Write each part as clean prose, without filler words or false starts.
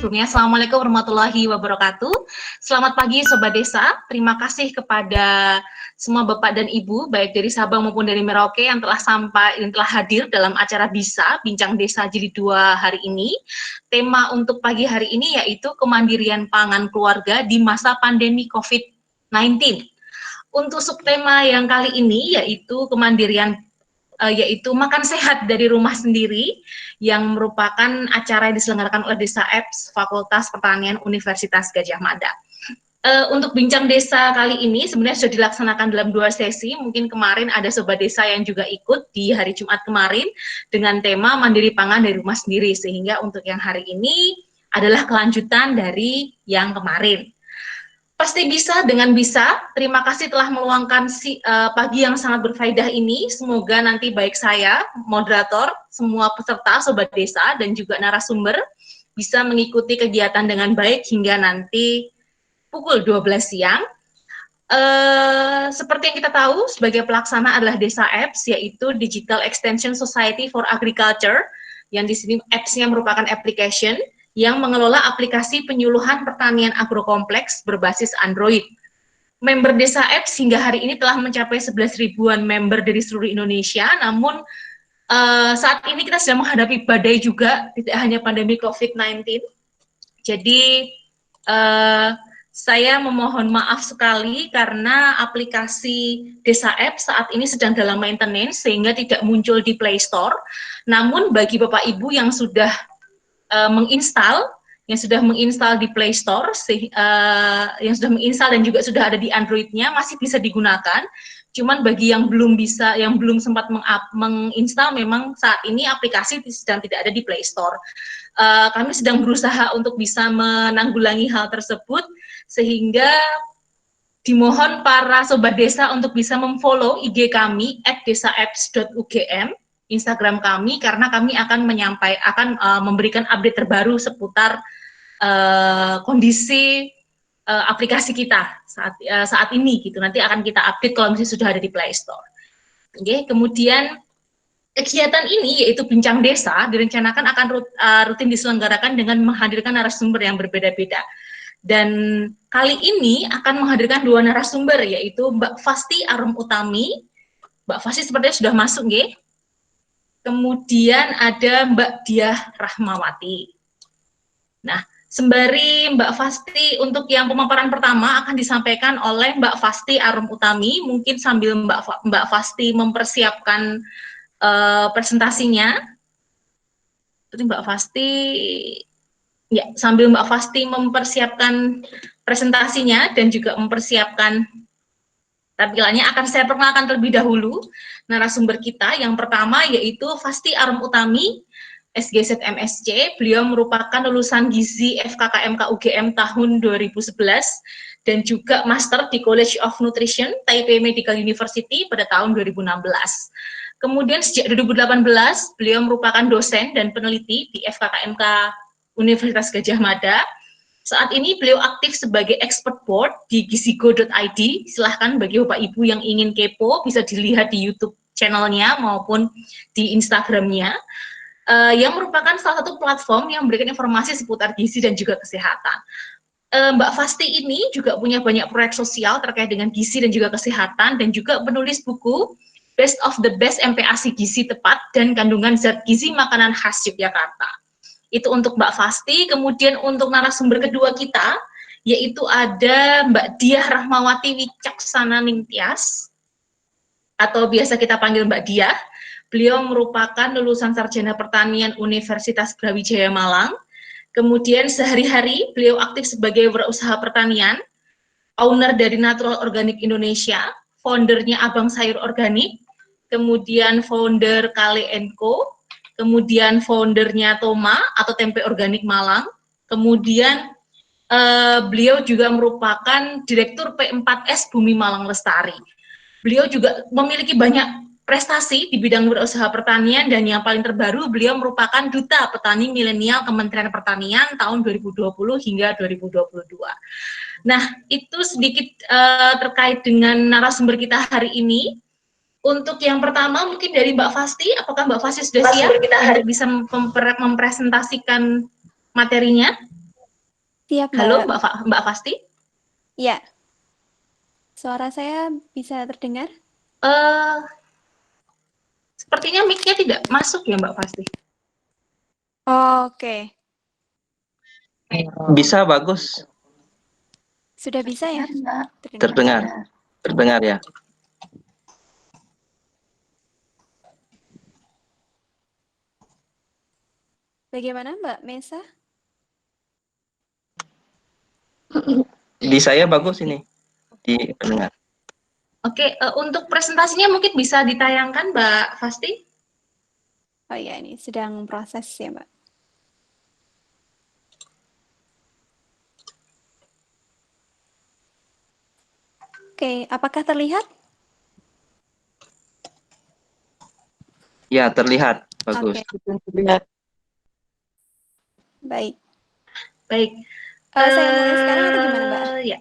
sebelumnya. Assalamualaikum warahmatullahi wabarakatuh. Selamat pagi Sobat Desa. Terima kasih kepada semua Bapak dan Ibu, baik dari Sabang maupun dari Merauke yang telah hadir dalam acara BISA, Bincang Desa Jilid 2 hari ini. Tema untuk pagi hari ini yaitu kemandirian pangan keluarga di masa pandemi COVID-19. Untuk subtema yang kali ini yaitu yaitu makan sehat dari rumah sendiri, yang merupakan acara yang diselenggarakan oleh Desa Apps Fakultas Pertanian Universitas Gadjah Mada. Untuk bincang desa kali ini sebenarnya sudah dilaksanakan dalam 2 sesi. Mungkin kemarin ada sobat desa yang juga ikut di hari Jumat kemarin dengan tema mandiri pangan dari rumah sendiri, sehingga untuk yang hari ini adalah kelanjutan dari yang kemarin. Pasti bisa dengan bisa. Terima kasih telah meluangkan pagi yang sangat berfaedah ini. Semoga nanti baik saya, moderator, semua peserta, sobat desa, dan juga narasumber bisa mengikuti kegiatan dengan baik hingga nanti pukul 12 siang. Seperti yang kita tahu, sebagai pelaksana adalah Desa Apps, yaitu Digital Extension Society for Agriculture, yang di sini apps-nya merupakan application yang mengelola aplikasi penyuluhan pertanian agrokompleks berbasis Android. Member Desa Apps hingga hari ini telah mencapai 11 ribuan member dari seluruh Indonesia, namun saat ini kita sedang menghadapi badai juga, tidak hanya pandemi COVID-19. Jadi, saya memohon maaf sekali karena aplikasi Desa Apps saat ini sedang dalam maintenance sehingga tidak muncul di Play Store. Namun bagi Bapak Ibu yang sudah menginstal di Play Store, yang sudah menginstal dan juga sudah ada di Android-nya masih bisa digunakan. Cuman bagi yang belum sempat menginstal, memang saat ini aplikasi sedang tidak ada di Play Store. Kami sedang berusaha untuk bisa menanggulangi hal tersebut, sehingga dimohon para sobat desa untuk bisa memfollow IG kami @desaapps.ugm, Instagram kami, karena kami akan memberikan update terbaru seputar kondisi aplikasi kita saat ini gitu. Nanti akan kita update kalau misalnya sudah ada di Play Store. Oke, kemudian kegiatan ini yaitu Bincang Desa direncanakan akan rutin diselenggarakan dengan menghadirkan narasumber yang berbeda-beda. Dan kali ini akan menghadirkan 2 narasumber, yaitu Mbak Fasti Arum Utami. Mbak Fasti sepertinya sudah masuk, nggih. Kemudian ada Mbak Diah Rahmawati. Nah, sembari Mbak Fasti, untuk yang pemaparan pertama akan disampaikan oleh Mbak Fasti Arum Utami. Mungkin sambil Mbak Fasti mempersiapkan presentasinya. Jadi Mbak Fasti, ya, sambil Mbak Fasti mempersiapkan presentasinya dan juga mempersiapkan tampilannya, akan saya perkenalkan terlebih dahulu narasumber kita. Yang pertama yaitu Fasti Arum Utami, SGZ MSc. Beliau merupakan lulusan Gizi FKKMK UGM tahun 2011 dan juga Master di College of Nutrition Taipei Medical University pada tahun 2016. Kemudian sejak 2018 beliau merupakan dosen dan peneliti di FKKMK Universitas Gadjah Mada. Saat ini beliau aktif sebagai expert board di gizigo.id. Silahkan bagi Bapak Ibu yang ingin kepo bisa dilihat di YouTube channelnya maupun di Instagramnya, yang merupakan salah satu platform yang memberikan informasi seputar gizi dan juga kesehatan. Mbak Fasti ini juga punya banyak proyek sosial terkait dengan gizi dan juga kesehatan, dan juga penulis buku Best of the Best MPASI Gizi Tepat dan Kandungan Zat Gizi Makanan Khas Yogyakarta. Itu untuk Mbak Fasti. Kemudian untuk narasumber kedua kita, yaitu ada Mbak Diah Rahmawati Wicaksana Ningtyas, atau biasa kita panggil Mbak Diah. Beliau merupakan lulusan Sarjana Pertanian Universitas Brawijaya Malang. Kemudian sehari-hari beliau aktif sebagai wirausaha pertanian, owner dari Natural Organik Indonesia, foundernya Abang Sayur Organik, kemudian founder Kale & Co, kemudian foundernya Toma atau Tempe Organik Malang, kemudian beliau juga merupakan Direktur P4S Bumi Malang Lestari. Beliau juga memiliki banyak prestasi di bidang wirausaha pertanian, dan yang paling terbaru beliau merupakan Duta Petani Milenial Kementerian Pertanian tahun 2020 hingga 2022. Nah, itu sedikit terkait dengan narasumber kita hari ini. Untuk yang pertama mungkin dari Mbak Fasti, apakah Mbak Fasti sudah siap untuk bisa mempresentasikan materinya? Siap, Halo Mbak. Mbak Fasti? Ya, suara saya bisa terdengar? Eh, Sepertinya mic-nya tidak masuk ya Mbak Fasti. Oke, Bisa bagus, sudah bisa ya? terdengar, terdengar ya. Bagaimana Mbak Mesa? Di saya bagus ini, terdengar. Oke, untuk presentasinya mungkin bisa ditayangkan Mbak Fasti? Oh iya, ini sedang proses ya Mbak. Oke, apakah terlihat? Ya, terlihat bagus. Oke. Baik. Baik. Saya mulai sekarang atau gimana Mbak? Ya.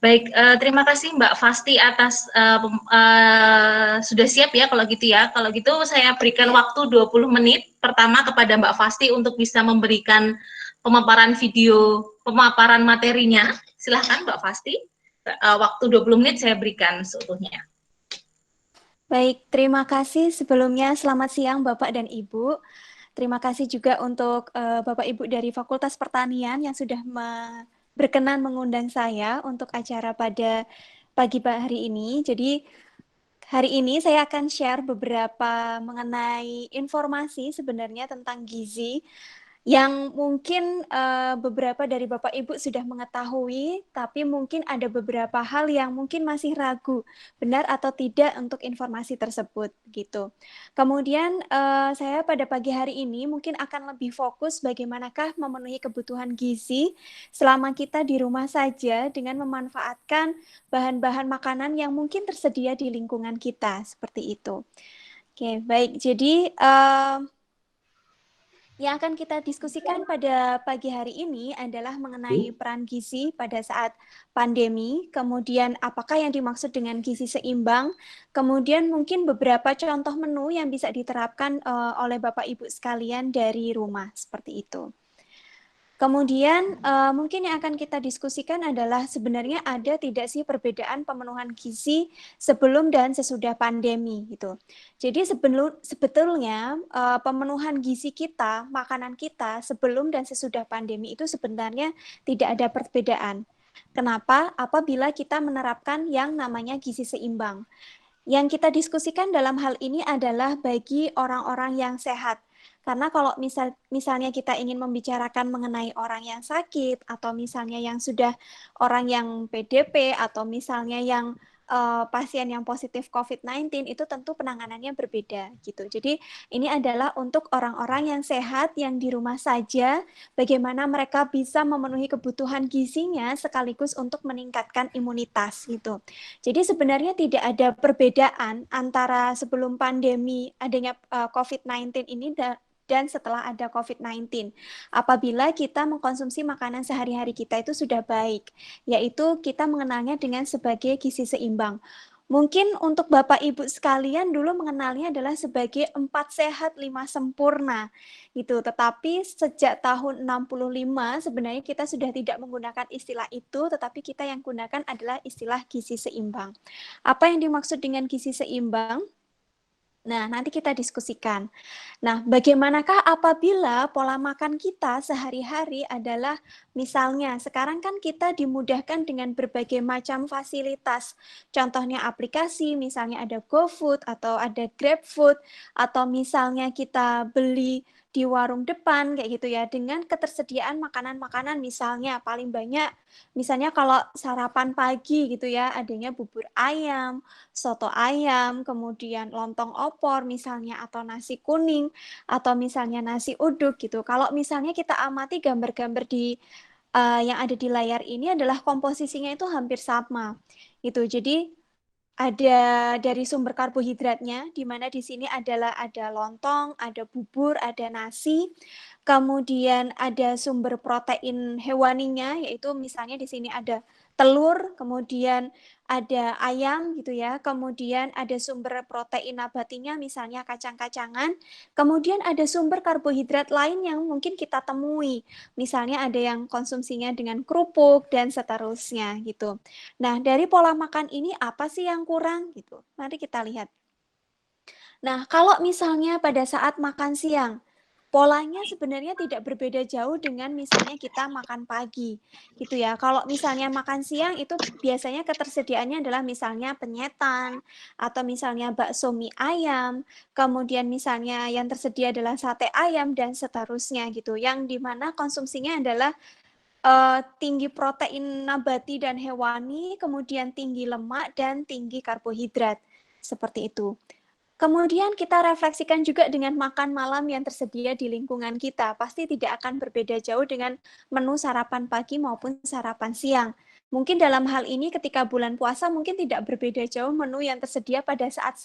Baik, terima kasih Mbak Fasti atas sudah siap ya kalau gitu ya. Kalau gitu saya berikan waktu 20 menit pertama kepada Mbak Fasti untuk bisa memberikan pemaparan video, pemaparan materinya. Silahkan Mbak Fasti, waktu 20 menit saya berikan seutuhnya. Baik, terima kasih sebelumnya. Selamat siang Bapak dan Ibu. Terima kasih juga untuk Bapak Ibu dari Fakultas Pertanian yang sudah berkenan mengundang saya untuk acara pada pagi hari ini. Jadi hari ini saya akan share beberapa mengenai informasi sebenarnya tentang gizi yang mungkin beberapa dari Bapak Ibu sudah mengetahui, tapi mungkin ada beberapa hal yang mungkin masih ragu benar atau tidak untuk informasi tersebut gitu. Kemudian saya pada pagi hari ini mungkin akan lebih fokus bagaimanakah memenuhi kebutuhan gizi selama kita di rumah saja dengan memanfaatkan bahan-bahan makanan yang mungkin tersedia di lingkungan kita seperti itu. Oke, baik. Jadi yang akan kita diskusikan pada pagi hari ini adalah mengenai peran gizi pada saat pandemi, kemudian apakah yang dimaksud dengan gizi seimbang, kemudian mungkin beberapa contoh menu yang bisa diterapkan oleh Bapak Ibu sekalian dari rumah, seperti itu. Kemudian mungkin yang akan kita diskusikan adalah sebenarnya ada tidak sih perbedaan pemenuhan gizi sebelum dan sesudah pandemi gitu. Jadi sebetulnya pemenuhan gizi kita, makanan kita sebelum dan sesudah pandemi itu sebenarnya tidak ada perbedaan. Kenapa? Apabila kita menerapkan yang namanya gizi seimbang. Yang kita diskusikan dalam hal ini adalah bagi orang-orang yang sehat. Karena kalau misalnya kita ingin membicarakan mengenai orang yang sakit, atau misalnya yang sudah orang yang PDP, atau misalnya yang pasien yang positif COVID-19, itu tentu penanganannya berbeda gitu. Jadi ini adalah untuk orang-orang yang sehat, yang di rumah saja, bagaimana mereka bisa memenuhi kebutuhan gizinya sekaligus untuk meningkatkan imunitas gitu. Jadi sebenarnya tidak ada perbedaan antara sebelum pandemi adanya COVID-19 ini dan setelah ada COVID-19. Apabila kita mengkonsumsi makanan sehari-hari kita itu sudah baik, yaitu kita mengenalnya dengan sebagai gizi seimbang. Mungkin untuk Bapak Ibu sekalian dulu mengenalnya adalah sebagai 4 sehat 5 sempurna gitu. Tetapi sejak tahun 65 sebenarnya kita sudah tidak menggunakan istilah itu, tetapi kita yang gunakan adalah istilah gizi seimbang. Apa yang dimaksud dengan gizi seimbang? Nah, nanti kita diskusikan. Nah, bagaimanakah apabila pola makan kita sehari-hari adalah misalnya sekarang kan kita dimudahkan dengan berbagai macam fasilitas. Contohnya aplikasi, misalnya ada GoFood atau ada GrabFood, atau misalnya kita beli di warung depan kayak gitu ya, dengan ketersediaan makanan-makanan misalnya paling banyak, misalnya kalau sarapan pagi gitu ya, adanya bubur ayam, soto ayam, kemudian lontong opor misalnya, atau nasi kuning, atau misalnya nasi uduk gitu. Kalau misalnya kita amati gambar-gambar di yang ada di layar ini adalah komposisinya itu hampir sama gitu. Jadi ada dari sumber karbohidratnya, di mana di sini adalah ada lontong, ada bubur, ada nasi, kemudian ada sumber protein hewaninya, yaitu misalnya di sini ada telur, kemudian ada ayam gitu ya, kemudian ada sumber protein nabatinya misalnya kacang-kacangan, kemudian ada sumber karbohidrat lain yang mungkin kita temui. Misalnya ada yang konsumsinya dengan kerupuk dan seterusnya gitu. Nah, dari pola makan ini apa sih yang kurang gitu? Mari kita lihat. Nah, kalau misalnya pada saat makan siang, polanya sebenarnya tidak berbeda jauh dengan misalnya kita makan pagi, gitu ya. Kalau misalnya makan siang itu biasanya ketersediaannya adalah misalnya penyetan, atau misalnya bakso mie ayam, kemudian misalnya yang tersedia adalah sate ayam, dan seterusnya gitu. Yang dimana konsumsinya adalah tinggi protein nabati dan hewani, kemudian tinggi lemak, dan tinggi karbohidrat. Seperti itu. Kemudian kita refleksikan juga dengan makan malam yang tersedia di lingkungan kita. Pasti tidak akan berbeda jauh dengan menu sarapan pagi maupun sarapan siang. Mungkin dalam hal ini ketika bulan puasa mungkin tidak berbeda jauh menu yang tersedia pada saat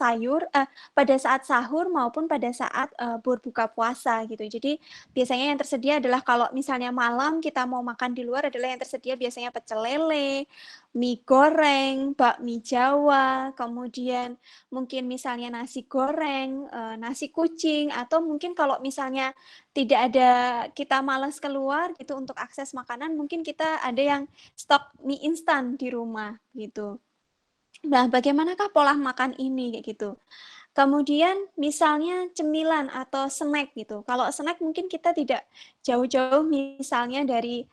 pada saat sahur maupun pada saat berbuka puasa gitu. Jadi biasanya yang tersedia adalah kalau misalnya malam kita mau makan di luar adalah yang tersedia biasanya pecel lele, mie goreng, bakmi Jawa, kemudian mungkin misalnya nasi goreng, nasi kucing, atau mungkin kalau misalnya tidak ada, kita malas keluar gitu untuk akses makanan, mungkin kita ada yang stok mie instan di rumah gitu. Nah, bagaimanakah pola makan ini kayak gitu? Kemudian misalnya cemilan atau snack gitu. Kalau snack mungkin kita tidak jauh-jauh misalnya dari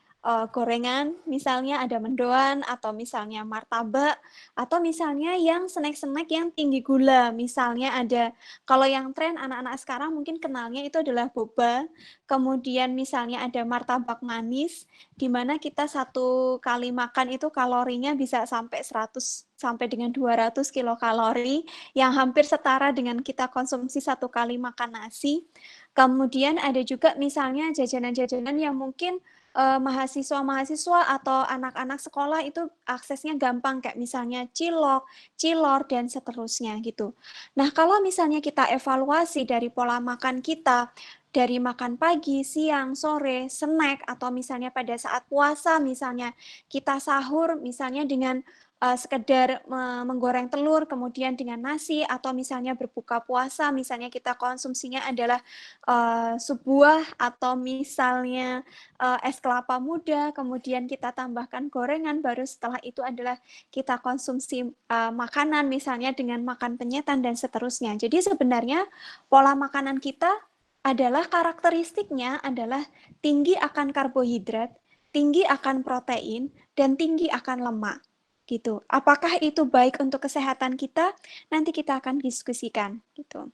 gorengan, misalnya ada mendoan atau misalnya martabak, atau misalnya yang snack-snack yang tinggi gula. Misalnya ada, kalau yang tren anak-anak sekarang mungkin kenalnya itu adalah boba, kemudian misalnya ada martabak manis, di mana kita satu kali makan itu kalorinya bisa sampai 100 sampai dengan 200 kilokalori, yang hampir setara dengan kita konsumsi satu kali makan nasi. Kemudian ada juga misalnya jajanan-jajanan yang mungkin mahasiswa-mahasiswa atau anak-anak sekolah itu aksesnya gampang, kayak misalnya cilok, cilor, dan seterusnya gitu. Nah, kalau misalnya kita evaluasi dari pola makan kita, dari makan pagi, siang, sore, snack, atau misalnya pada saat puasa, misalnya kita sahur misalnya dengan sekedar menggoreng telur, kemudian dengan nasi, atau misalnya berbuka puasa, misalnya kita konsumsinya adalah sebuah atau misalnya es kelapa muda, kemudian kita tambahkan gorengan, baru setelah itu adalah kita konsumsi makanan, misalnya dengan makan penyetan dan seterusnya. Jadi sebenarnya pola makanan kita adalah karakteristiknya adalah tinggi akan karbohidrat, tinggi akan protein, dan tinggi akan lemak. Gitu. Apakah itu baik untuk kesehatan kita? Nanti kita akan diskusikan gitu.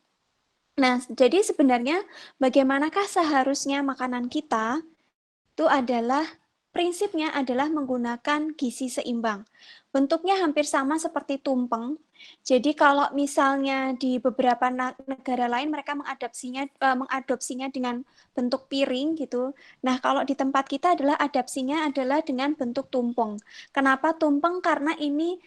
Nah, jadi sebenarnya bagaimanakah seharusnya makanan kita itu adalah prinsipnya adalah menggunakan gizi seimbang. Bentuknya hampir sama seperti tumpeng. Jadi kalau misalnya di beberapa negara lain mereka mengadopsinya dengan bentuk piring gitu. Nah, kalau di tempat kita adalah adopsinya adalah dengan bentuk tumpeng. Kenapa tumpeng? Karena ini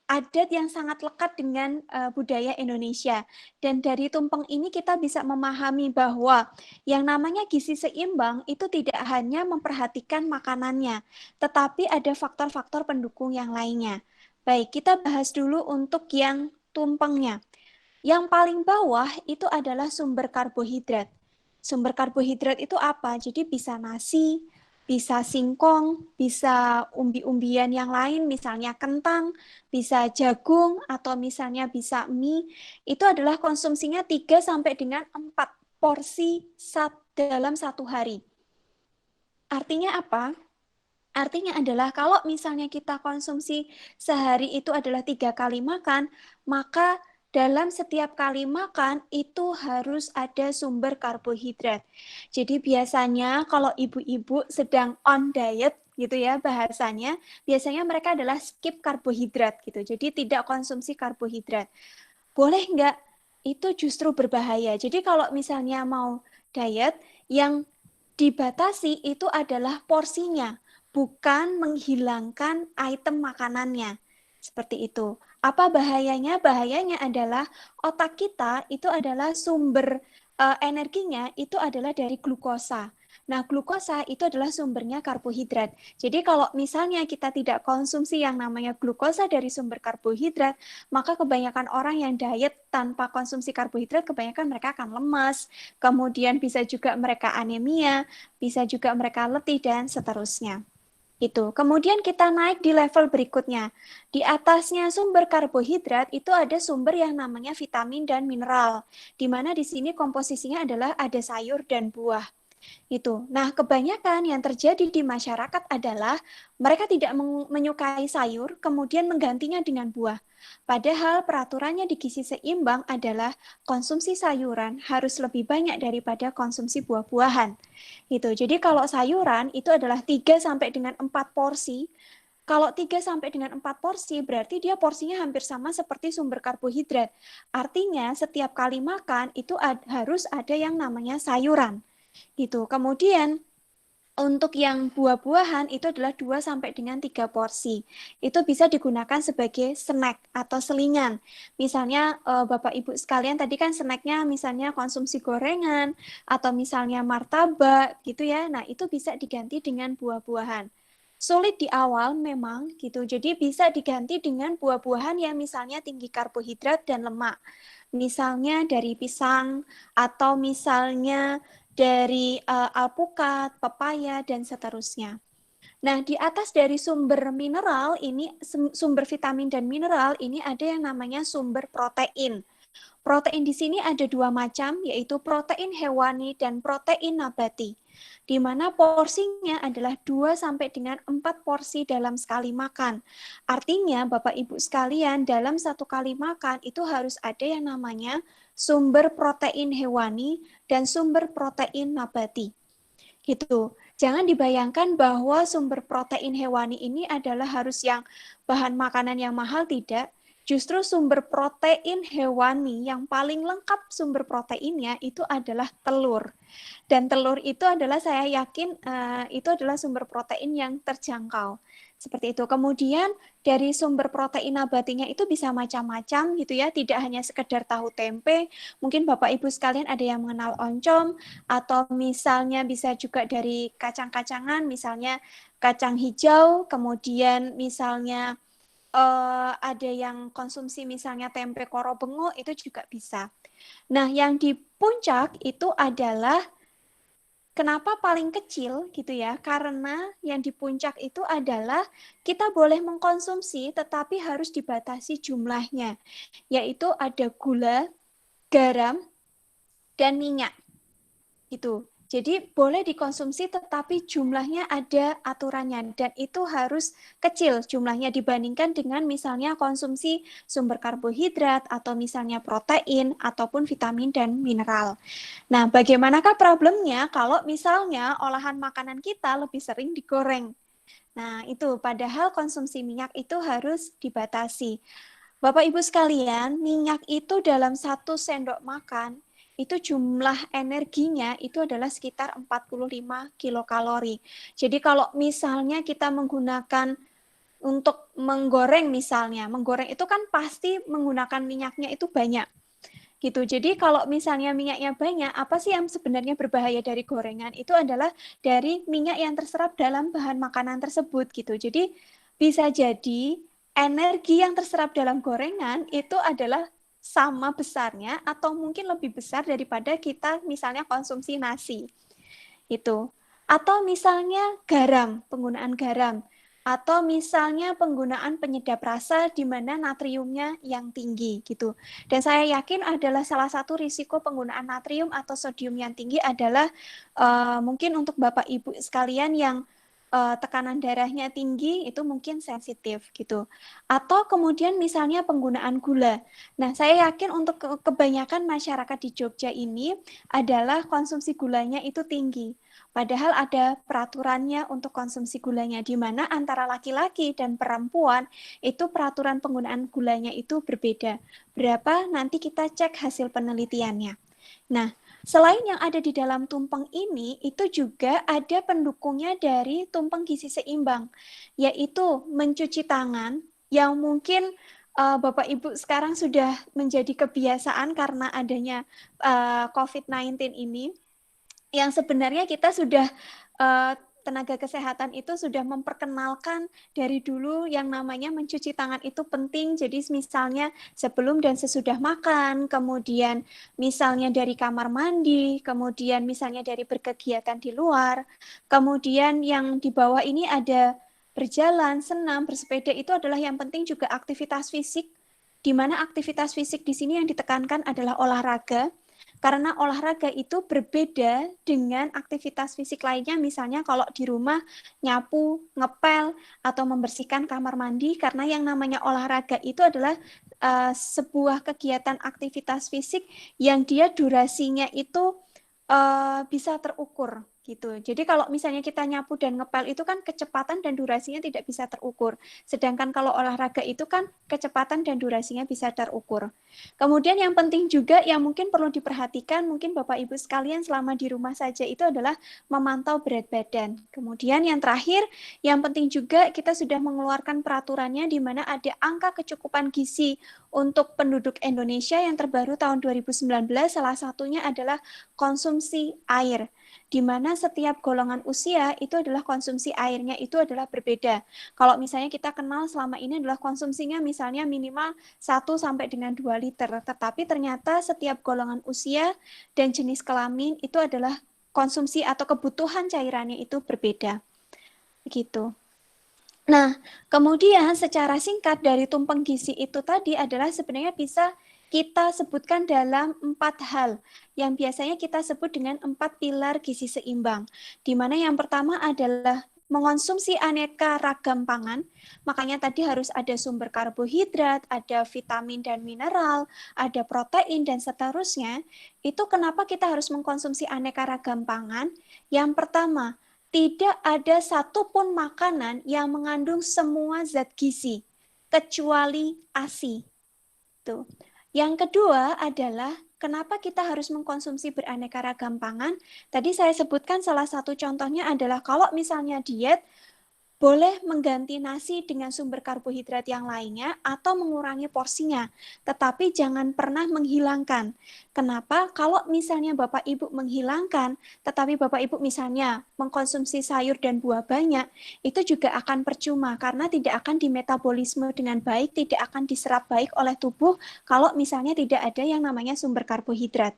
adat yang sangat lekat dengan budaya Indonesia. Dan dari tumpeng ini kita bisa memahami bahwa yang namanya gizi seimbang itu tidak hanya memperhatikan makanannya, tetapi ada faktor-faktor pendukung yang lainnya. Baik, kita bahas dulu untuk yang tumpengnya. Yang paling bawah itu adalah sumber karbohidrat. Sumber karbohidrat itu apa? Jadi bisa nasi, bisa singkong, bisa umbi-umbian yang lain, misalnya kentang, bisa jagung, atau misalnya bisa mie. Itu adalah konsumsinya 3 sampai dengan 4 porsi dalam satu hari. Artinya apa? Artinya adalah kalau misalnya kita konsumsi sehari itu adalah 3 kali makan, maka dalam setiap kali makan itu harus ada sumber karbohidrat. Jadi biasanya kalau ibu-ibu sedang on diet gitu ya bahasanya, biasanya mereka adalah skip karbohidrat gitu. Jadi tidak konsumsi karbohidrat. Boleh nggak? Itu justru berbahaya. Jadi kalau misalnya mau diet, yang dibatasi itu adalah porsinya, bukan menghilangkan item makanannya. Seperti itu. Apa bahayanya? Bahayanya adalah otak kita itu adalah sumber energinya itu adalah dari glukosa. Nah, glukosa itu adalah sumbernya karbohidrat. Jadi kalau misalnya kita tidak konsumsi yang namanya glukosa dari sumber karbohidrat, maka kebanyakan orang yang diet tanpa konsumsi karbohidrat, kebanyakan mereka akan lemas, kemudian bisa juga mereka anemia, bisa juga mereka letih, dan seterusnya. Itu. Kemudian kita naik di level berikutnya. Di atasnya sumber karbohidrat itu ada sumber yang namanya vitamin dan mineral. Di mana di sini komposisinya adalah ada sayur dan buah. Itu. Nah, kebanyakan yang terjadi di masyarakat adalah mereka tidak menyukai sayur, kemudian menggantinya dengan buah. Padahal peraturannya di gizi seimbang adalah konsumsi sayuran harus lebih banyak daripada konsumsi buah-buahan. Gitu. Jadi kalau sayuran itu adalah 3 sampai dengan 4 porsi. Kalau 3 sampai dengan 4 porsi berarti dia porsinya hampir sama seperti sumber karbohidrat. Artinya setiap kali makan itu harus ada yang namanya sayuran. Gitu. Kemudian untuk yang buah-buahan itu adalah 2 sampai dengan 3 porsi. Itu bisa digunakan sebagai snack atau selingan. Misalnya Bapak Ibu sekalian tadi kan snacknya misalnya konsumsi gorengan atau misalnya martabak gitu ya. Nah, itu bisa diganti dengan buah-buahan. Sulit di awal memang gitu. Jadi bisa diganti dengan buah-buahan yang misalnya tinggi karbohidrat dan lemak. Misalnya dari pisang atau misalnya dari alpukat, pepaya, dan seterusnya. Nah, di atas dari sumber mineral ini, sumber vitamin dan mineral ini ada yang namanya sumber protein. Protein di sini ada 2 macam, yaitu protein hewani dan protein nabati. Di mana porsinya adalah 2 sampai dengan 4 porsi dalam sekali makan. Artinya, Bapak Ibu sekalian, dalam satu kali makan itu harus ada yang namanya sumber protein hewani dan sumber protein nabati. Gitu. Jangan dibayangkan bahwa sumber protein hewani ini adalah harus yang bahan makanan yang mahal, tidak. Justru sumber protein hewani yang paling lengkap sumber proteinnya itu adalah telur. Dan telur itu adalah saya yakin itu adalah sumber protein yang terjangkau. Seperti itu. Kemudian dari sumber protein nabatinya itu bisa macam-macam gitu ya, tidak hanya sekedar tahu tempe. Mungkin Bapak Ibu sekalian ada yang mengenal oncom, atau misalnya bisa juga dari kacang-kacangan, misalnya kacang hijau, kemudian misalnya ada yang konsumsi misalnya tempe koro bengo, itu juga bisa. Nah, yang di puncak itu adalah kenapa paling kecil gitu ya? Karena yang di puncak itu adalah kita boleh mengkonsumsi tetapi harus dibatasi jumlahnya, yaitu ada gula, garam, dan minyak. Gitu. Jadi boleh dikonsumsi tetapi jumlahnya ada aturannya dan itu harus kecil jumlahnya dibandingkan dengan misalnya konsumsi sumber karbohidrat atau misalnya protein ataupun vitamin dan mineral. Nah, bagaimanakah problemnya kalau misalnya olahan makanan kita lebih sering digoreng? Nah, itu padahal konsumsi minyak itu harus dibatasi. Bapak Ibu sekalian, minyak itu dalam 1 sendok makan itu jumlah energinya itu adalah sekitar 45 kilokalori. Jadi kalau misalnya kita menggunakan untuk menggoreng misalnya, menggoreng itu kan pasti menggunakan minyaknya itu banyak. Gitu. Jadi kalau misalnya minyaknya banyak, apa sih yang sebenarnya berbahaya dari gorengan? Itu adalah dari minyak yang terserap dalam bahan makanan tersebut gitu. Jadi bisa jadi energi yang terserap dalam gorengan itu adalah sama besarnya atau mungkin lebih besar daripada kita misalnya konsumsi nasi. Itu. Atau misalnya garam, penggunaan garam. Atau misalnya penggunaan penyedap rasa di mana natriumnya yang tinggi gitu. Dan saya yakin adalah salah satu risiko penggunaan natrium atau sodium yang tinggi adalah mungkin untuk Bapak Ibu sekalian yang tekanan darahnya tinggi itu mungkin sensitif gitu. Atau kemudian misalnya penggunaan gula. Nah, saya yakin untuk kebanyakan masyarakat di Jogja ini adalah konsumsi gulanya itu tinggi. Padahal ada peraturannya untuk konsumsi gulanya, di mana antara laki-laki dan perempuan itu peraturan penggunaan gulanya itu berbeda. Berapa nanti kita cek hasil penelitiannya. Nah, selain yang ada di dalam tumpeng ini, itu juga ada pendukungnya dari tumpeng gizi seimbang, yaitu mencuci tangan yang mungkin Bapak Ibu sekarang sudah menjadi kebiasaan karena adanya COVID-19 ini, yang sebenarnya kita sudah tenaga kesehatan itu sudah memperkenalkan dari dulu yang namanya mencuci tangan itu penting. Jadi misalnya sebelum dan sesudah makan, kemudian misalnya dari kamar mandi, kemudian misalnya dari berkegiatan di luar, kemudian yang di bawah ini ada berjalan, senam, bersepeda, itu adalah yang penting juga aktivitas fisik, di mana aktivitas fisik di sini yang ditekankan adalah olahraga. Karena olahraga itu berbeda dengan aktivitas fisik lainnya, misalnya kalau di rumah nyapu, ngepel, atau membersihkan kamar mandi, karena yang namanya olahraga itu adalah sebuah kegiatan aktivitas fisik yang dia durasinya itu bisa terukur gitu. Jadi kalau misalnya kita nyapu dan ngepel itu kan kecepatan dan durasinya tidak bisa terukur. Sedangkan kalau olahraga itu kan kecepatan dan durasinya bisa terukur. Kemudian yang penting juga yang mungkin perlu diperhatikan mungkin Bapak Ibu sekalian selama di rumah saja itu adalah memantau berat badan. Kemudian yang terakhir yang penting juga kita sudah mengeluarkan peraturannya di mana ada angka kecukupan gizi untuk penduduk Indonesia yang terbaru tahun 2019, salah satunya adalah konsumsi air, di mana setiap golongan usia itu adalah konsumsi airnya itu adalah berbeda. Kalau misalnya kita kenal selama ini adalah konsumsinya misalnya minimal 1 sampai dengan 2 liter, tetapi ternyata setiap golongan usia dan jenis kelamin itu adalah konsumsi atau kebutuhan cairannya itu berbeda. Begitu. Nah, kemudian secara singkat dari tumpeng gizi itu tadi adalah sebenarnya bisa kita sebutkan dalam 4 hal yang biasanya kita sebut dengan 4 pilar gizi seimbang. Di mana yang pertama adalah mengonsumsi aneka ragam pangan, makanya tadi harus ada sumber karbohidrat, ada vitamin dan mineral, ada protein dan seterusnya. Itu kenapa kita harus mengkonsumsi aneka ragam pangan? Yang pertama, tidak ada satupun makanan yang mengandung semua zat gizi, kecuali ASI. Tuh. Yang kedua adalah kenapa kita harus mengkonsumsi beraneka ragam pangan. Tadi saya sebutkan salah satu contohnya adalah kalau misalnya diet, boleh mengganti nasi dengan sumber karbohidrat yang lainnya atau mengurangi porsinya, tetapi jangan pernah menghilangkan. Kenapa? Kalau misalnya Bapak Ibu menghilangkan, tetapi Bapak Ibu misalnya mengkonsumsi sayur dan buah banyak, itu juga akan percuma karena tidak akan dimetabolisme dengan baik, tidak akan diserap baik oleh tubuh kalau misalnya tidak ada yang namanya sumber karbohidrat.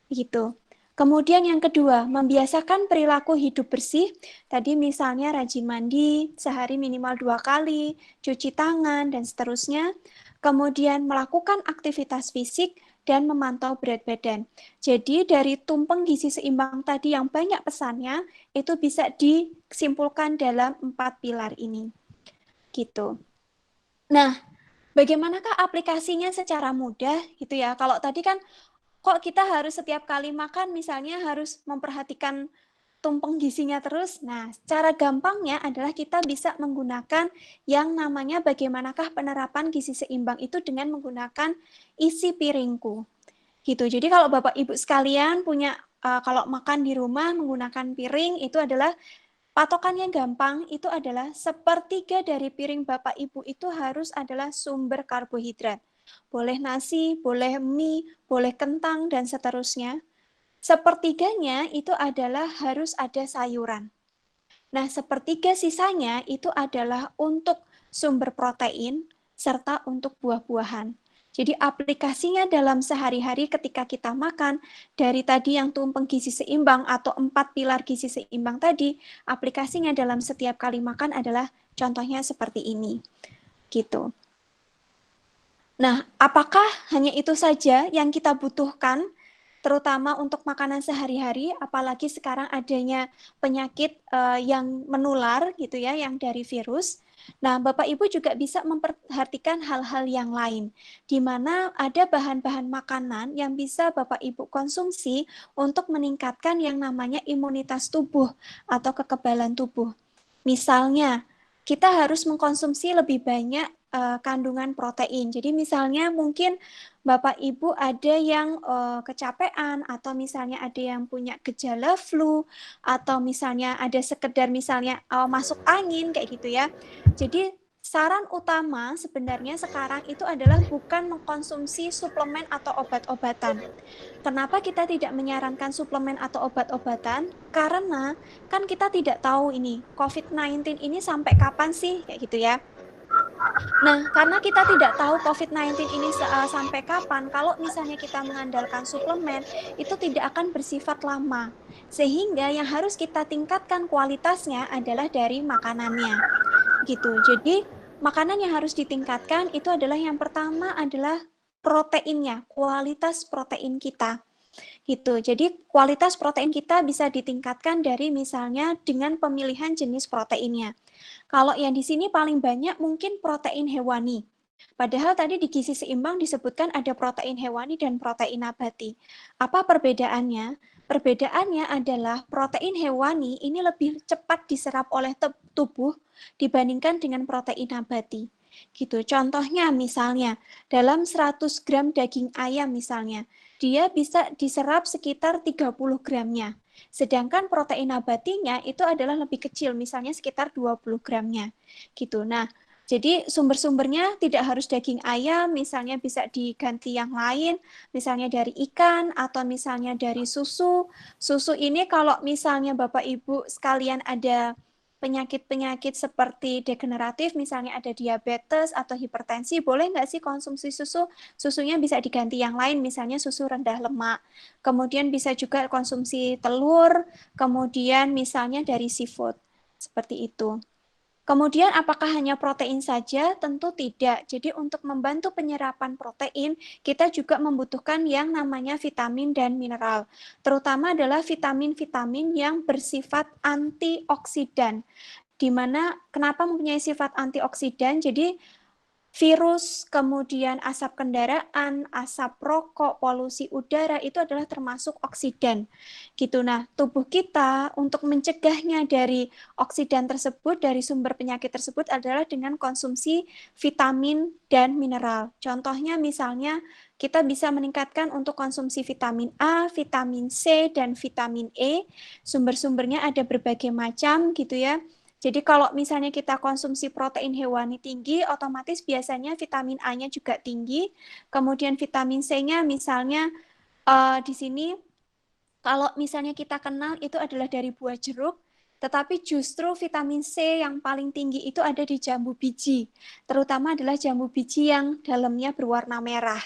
Gitu. Kemudian yang kedua, membiasakan perilaku hidup bersih. Tadi misalnya rajin mandi, sehari minimal 2 kali, cuci tangan, dan seterusnya. Kemudian melakukan aktivitas fisik dan memantau berat badan. Jadi dari tumpeng gizi seimbang tadi yang banyak pesannya, itu bisa disimpulkan dalam 4 pilar ini. Gitu. Nah, bagaimanakah aplikasinya secara mudah? Gitu ya. Kalau tadi kan kok kita harus setiap kali makan misalnya harus memperhatikan tumpeng gizinya terus. Nah, cara gampangnya adalah kita bisa menggunakan yang namanya bagaimanakah penerapan gizi seimbang itu dengan menggunakan isi piringku. Gitu. Jadi kalau Bapak Ibu sekalian punya kalau makan di rumah menggunakan piring itu adalah patokannya gampang, itu adalah 1/3 dari piring Bapak Ibu itu harus adalah sumber karbohidrat. Boleh nasi, boleh mie, boleh kentang, dan seterusnya. 1/3-nya itu adalah harus ada sayuran. Nah, 1/3 sisanya itu adalah untuk sumber protein serta untuk buah-buahan. Jadi aplikasinya dalam sehari-hari ketika kita makan, dari tadi yang tumpeng gizi seimbang atau 4 pilar gizi seimbang tadi, aplikasinya dalam setiap kali makan adalah contohnya seperti ini. Gitu. Nah, apakah hanya itu saja yang kita butuhkan, terutama untuk makanan sehari-hari, apalagi sekarang adanya penyakit yang menular gitu ya, yang dari virus. Nah, Bapak Ibu juga bisa memperhatikan hal-hal yang lain, di mana ada bahan-bahan makanan yang bisa Bapak Ibu konsumsi untuk meningkatkan yang namanya imunitas tubuh atau kekebalan tubuh. Misalnya, kita harus mengkonsumsi lebih banyak kandungan protein. Jadi misalnya mungkin Bapak Ibu ada yang kecapean atau misalnya ada yang punya gejala flu atau misalnya ada sekedar misalnya masuk angin kayak gitu ya. Jadi saran utama sebenarnya sekarang itu adalah bukan mengkonsumsi suplemen atau obat-obatan. Kenapa kita tidak menyarankan suplemen atau obat-obatan? Karena kan kita tidak tahu ini COVID-19 ini sampai kapan sih, kayak gitu ya. Nah, karena kita tidak tahu COVID-19 ini sampai kapan, kalau misalnya kita mengandalkan suplemen, itu tidak akan bersifat lama. Sehingga yang harus kita tingkatkan kualitasnya adalah dari makanannya. Gitu. Jadi, makanan yang harus ditingkatkan itu adalah yang pertama adalah proteinnya, kualitas protein kita. Gitu. Jadi, kualitas protein kita bisa ditingkatkan dari misalnya dengan pemilihan jenis proteinnya. Kalau yang di sini paling banyak mungkin protein hewani. Padahal tadi di gizi seimbang disebutkan ada protein hewani dan protein nabati. Apa perbedaannya? Perbedaannya adalah protein hewani ini lebih cepat diserap oleh tubuh dibandingkan dengan protein nabati. Gitu. Contohnya misalnya dalam 100 gram daging ayam misalnya, dia bisa diserap sekitar 30 gramnya. Sedangkan protein nabatinya itu adalah lebih kecil, misalnya sekitar 20 gramnya. Gitu. Nah, jadi sumber-sumbernya tidak harus daging ayam, misalnya bisa diganti yang lain, misalnya dari ikan atau misalnya dari susu. Susu ini kalau misalnya Bapak Ibu sekalian ada penyakit-penyakit seperti degeneratif, misalnya ada diabetes atau hipertensi, boleh nggak sih konsumsi susu? Susunya bisa diganti yang lain, misalnya susu rendah lemak. Kemudian bisa juga konsumsi telur, kemudian misalnya dari seafood, seperti itu. Kemudian apakah hanya protein saja? Tentu tidak. Jadi untuk membantu penyerapan protein, kita juga membutuhkan yang namanya vitamin dan mineral. Terutama adalah vitamin-vitamin yang bersifat antioksidan. Di mana kenapa mempunyai sifat antioksidan? Jadi virus, kemudian asap kendaraan, asap rokok, polusi udara itu adalah termasuk oksidan. Gitu. Nah, tubuh kita untuk mencegahnya dari oksidan tersebut, dari sumber penyakit tersebut adalah dengan konsumsi vitamin dan mineral. Contohnya misalnya kita bisa meningkatkan untuk konsumsi vitamin A, vitamin C, dan vitamin E. Sumber-sumbernya ada berbagai macam gitu ya. Jadi kalau misalnya kita konsumsi protein hewani tinggi, otomatis biasanya vitamin A-nya juga tinggi. Kemudian vitamin C-nya misalnya di sini kalau misalnya kita kenal itu adalah dari buah jeruk, tetapi justru vitamin C yang paling tinggi itu ada di jambu biji. Terutama adalah jambu biji yang dalamnya berwarna merah.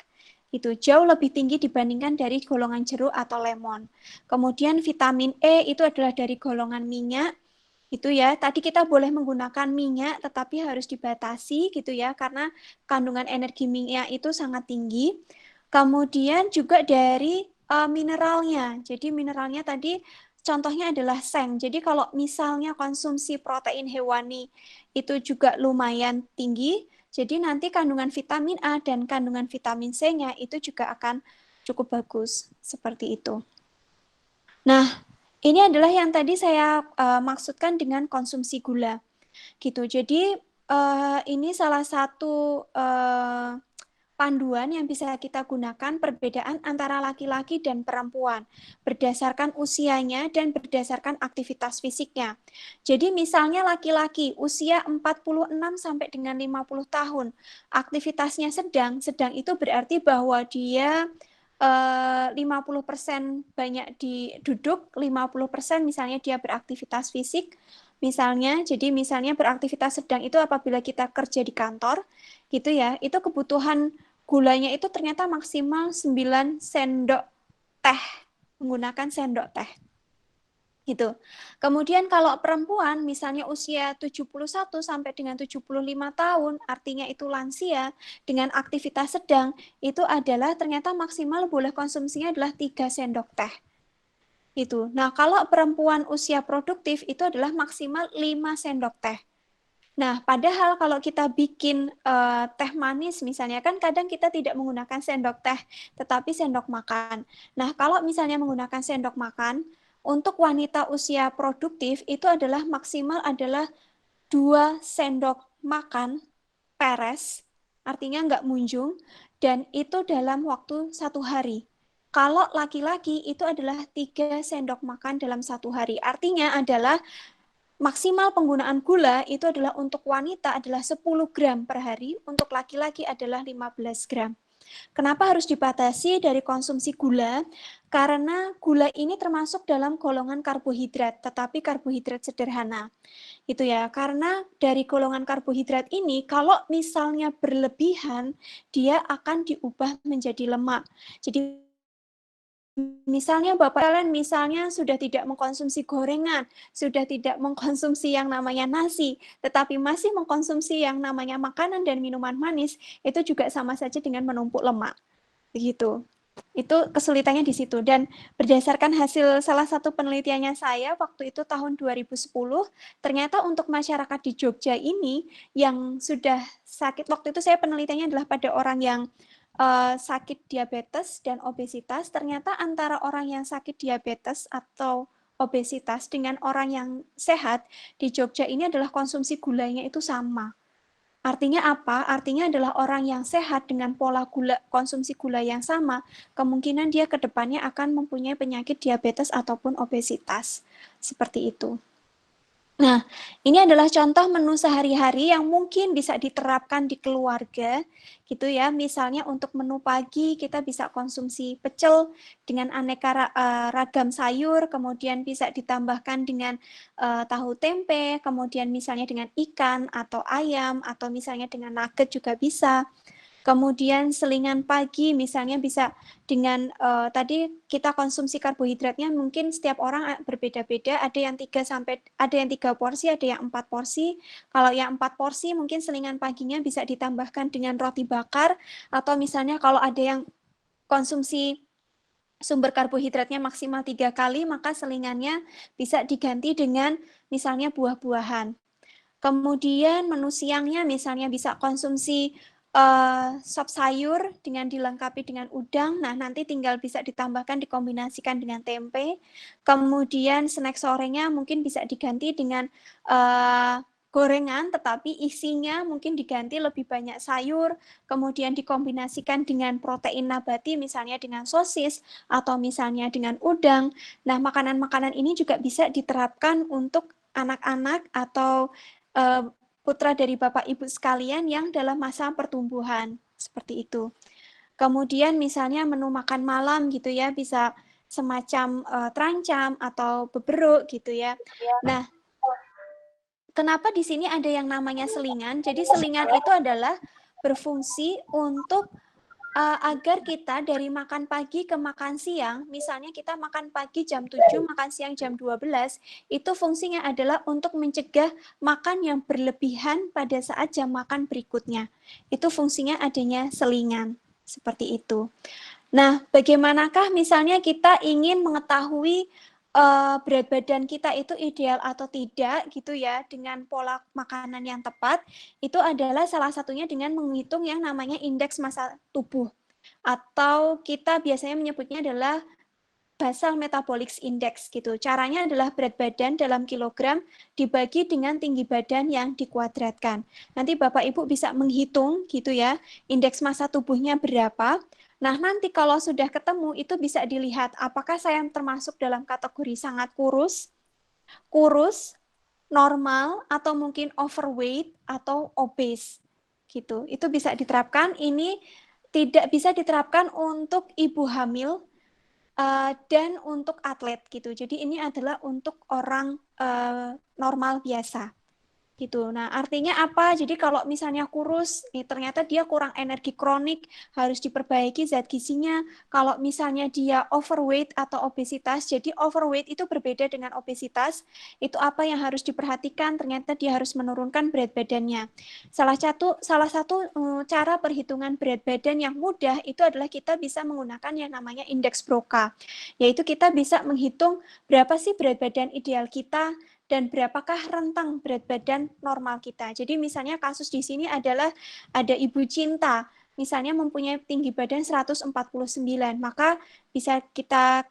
Itu jauh lebih tinggi dibandingkan dari golongan jeruk atau lemon. Kemudian vitamin E itu adalah dari golongan minyak. Itu ya, tadi kita boleh menggunakan minyak tetapi harus dibatasi gitu ya karena kandungan energi minyak itu sangat tinggi. Kemudian juga dari mineralnya. Jadi mineralnya tadi contohnya adalah seng. Jadi kalau misalnya konsumsi protein hewani itu juga lumayan tinggi, jadi nanti kandungan vitamin A dan kandungan vitamin C-nya itu juga akan cukup bagus seperti itu. Nah, ini adalah yang tadi saya maksudkan dengan konsumsi gula, gitu. Jadi ini salah satu panduan yang bisa kita gunakan perbedaan antara laki-laki dan perempuan berdasarkan usianya dan berdasarkan aktivitas fisiknya. Jadi misalnya laki-laki usia 46 sampai dengan 50 tahun, aktivitasnya sedang itu berarti bahwa dia 50% banyak duduk, 50% misalnya dia beraktivitas fisik, misalnya, jadi misalnya beraktivitas sedang itu apabila kita kerja di kantor, gitu ya, itu kebutuhan gulanya itu ternyata maksimal 9 sendok teh, menggunakan sendok teh. Gitu. Kemudian kalau perempuan misalnya usia 71 sampai dengan 75 tahun, artinya itu lansia dengan aktivitas sedang, itu adalah ternyata maksimal boleh konsumsinya adalah 3 sendok teh. Itu. Nah, kalau perempuan usia produktif itu adalah maksimal 5 sendok teh. Nah, padahal kalau kita bikin teh manis misalnya, kan kadang kita tidak menggunakan sendok teh, tetapi sendok makan. Nah, kalau misalnya menggunakan sendok makan, untuk wanita usia produktif itu adalah maksimal adalah 2 sendok makan peres, artinya nggak munjung, dan itu dalam waktu 1 hari. Kalau laki-laki itu adalah 3 sendok makan dalam 1 hari. Artinya adalah maksimal penggunaan gula itu adalah untuk wanita adalah 10 gram per hari, untuk laki-laki adalah 15 gram. Kenapa harus dibatasi dari konsumsi gula? Karena gula ini termasuk dalam golongan karbohidrat, tetapi karbohidrat sederhana. Itu ya, karena dari golongan karbohidrat ini, kalau misalnya berlebihan, dia akan diubah menjadi lemak. Jadi misalnya Bapak kalian misalnya sudah tidak mengkonsumsi gorengan, sudah tidak mengkonsumsi yang namanya nasi, tetapi masih mengkonsumsi yang namanya makanan dan minuman manis, itu juga sama saja dengan menumpuk lemak. Begitu. Itu kesulitannya di situ. Dan berdasarkan hasil salah satu penelitiannya saya waktu itu tahun 2010, ternyata untuk masyarakat di Jogja ini yang sudah sakit, waktu itu saya penelitiannya adalah pada orang yang sakit diabetes dan obesitas, ternyata antara orang yang sakit diabetes atau obesitas dengan orang yang sehat di Jogja ini adalah konsumsi gulanya itu sama. Artinya apa? Artinya adalah orang yang sehat dengan pola konsumsi gula yang sama, kemungkinan dia ke depannya akan mempunyai penyakit diabetes ataupun obesitas. Seperti itu. Nah, ini adalah contoh menu sehari-hari yang mungkin bisa diterapkan di keluarga, gitu ya. Misalnya untuk menu pagi kita bisa konsumsi pecel dengan aneka ragam sayur, kemudian bisa ditambahkan dengan tahu tempe, kemudian misalnya dengan ikan atau ayam, atau misalnya dengan nugget juga bisa. Kemudian selingan pagi misalnya bisa dengan tadi kita konsumsi karbohidratnya mungkin setiap orang berbeda-beda, ada yang 3 porsi, ada yang 4 porsi. Kalau yang 4 porsi mungkin selingan paginya bisa ditambahkan dengan roti bakar, atau misalnya kalau ada yang konsumsi sumber karbohidratnya maksimal 3 kali, maka selingannya bisa diganti dengan misalnya buah-buahan. Kemudian menu siangnya misalnya bisa konsumsi sop sayur dengan dilengkapi dengan udang. Nah, nanti tinggal bisa ditambahkan, dikombinasikan dengan tempe. Kemudian snack sorenya mungkin bisa diganti dengan gorengan, tetapi isinya mungkin diganti lebih banyak sayur, kemudian dikombinasikan dengan protein nabati, misalnya dengan sosis, atau misalnya dengan udang. Nah, makanan-makanan ini juga bisa diterapkan untuk anak-anak atau putra dari Bapak Ibu sekalian yang dalam masa pertumbuhan, seperti itu. Kemudian misalnya menu makan malam gitu ya, bisa semacam terancam atau beberuk gitu ya. Nah, kenapa di sini ada yang namanya selingan? Jadi selingan itu adalah berfungsi untuk agar kita dari makan pagi ke makan siang, misalnya kita makan pagi jam 7, makan siang jam 12, itu fungsinya adalah untuk mencegah makan yang berlebihan pada saat jam makan berikutnya. Itu fungsinya adanya selingan, seperti itu. Nah, bagaimanakah misalnya kita ingin mengetahui berat badan kita itu ideal atau tidak gitu ya dengan pola makanan yang tepat, itu adalah salah satunya dengan menghitung yang namanya indeks massa tubuh, atau kita biasanya menyebutnya adalah basal metabolic index gitu. Caranya adalah berat badan dalam kilogram dibagi dengan tinggi badan yang dikuadratkan. Nanti Bapak Ibu bisa menghitung gitu ya, indeks massa tubuhnya berapa. Nah, nanti kalau sudah ketemu, itu bisa dilihat apakah saya termasuk dalam kategori sangat kurus, normal, atau mungkin overweight, atau obese. Gitu. Itu bisa diterapkan. Ini tidak bisa diterapkan untuk ibu hamil dan untuk atlet. Gitu. Jadi ini adalah untuk orang normal biasa. Gitu. Nah, artinya apa? Jadi kalau misalnya kurus, ternyata dia kurang energi kronik, harus diperbaiki zat gizinya. Kalau misalnya dia overweight atau obesitas, jadi overweight itu berbeda dengan obesitas. Itu apa yang harus diperhatikan? Ternyata dia harus menurunkan berat badannya. Salah satu cara perhitungan berat badan yang mudah itu adalah kita bisa menggunakan yang namanya indeks Broca. Yaitu kita bisa menghitung berapa sih berat badan ideal kita, dan berapakah rentang berat badan normal kita. Jadi misalnya kasus di sini adalah ada Ibu Cinta, misalnya mempunyai tinggi badan 149, maka bisa kita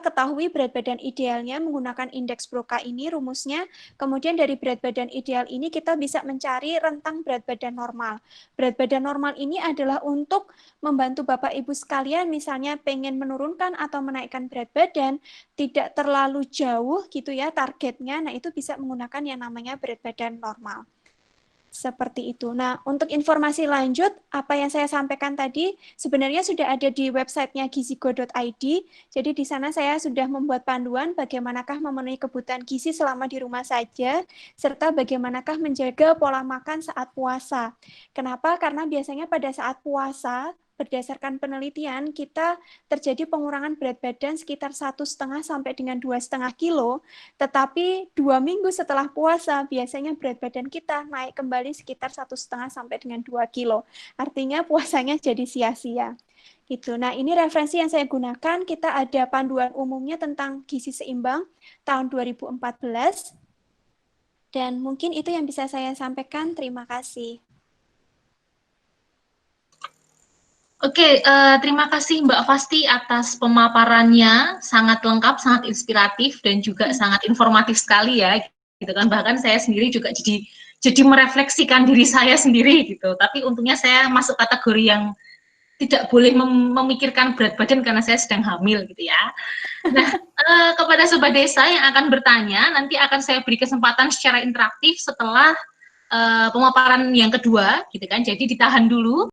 ketahui berat badan idealnya menggunakan indeks Broca ini rumusnya. Kemudian dari berat badan ideal ini kita bisa mencari rentang berat badan normal. Berat badan normal ini adalah untuk membantu Bapak Ibu sekalian misalnya pengen menurunkan atau menaikkan berat badan, tidak terlalu jauh gitu ya targetnya. Nah, itu bisa menggunakan yang namanya berat badan normal. Seperti itu. Nah, untuk informasi lanjut, apa yang saya sampaikan tadi sebenarnya sudah ada di websitenya gizigo.id. Jadi di sana saya sudah membuat panduan bagaimanakah memenuhi kebutuhan gizi selama di rumah saja, serta bagaimanakah menjaga pola makan saat puasa. Kenapa? Karena biasanya pada saat puasa, berdasarkan penelitian, kita terjadi pengurangan berat badan sekitar 1,5 sampai dengan 2,5 kilo, tetapi 2 minggu setelah puasa, biasanya berat badan kita naik kembali sekitar 1,5 sampai dengan 2 kilo. Artinya puasanya jadi sia-sia. Gitu. Nah, ini referensi yang saya gunakan. Kita ada panduan umumnya tentang gizi seimbang tahun 2014. Dan mungkin itu yang bisa saya sampaikan. Terima kasih. Oke, terima kasih Mbak Fasti atas pemaparannya, sangat lengkap, sangat inspiratif, dan juga sangat informatif sekali ya, gitu kan. Bahkan saya sendiri juga jadi merefleksikan diri saya sendiri gitu. Tapi untungnya saya masuk kategori yang tidak boleh memikirkan berat badan karena saya sedang hamil gitu ya. Nah, kepada Sobat Desa yang akan bertanya, nanti akan saya beri kesempatan secara interaktif setelah pemaparan yang kedua, gitu kan. Jadi ditahan dulu.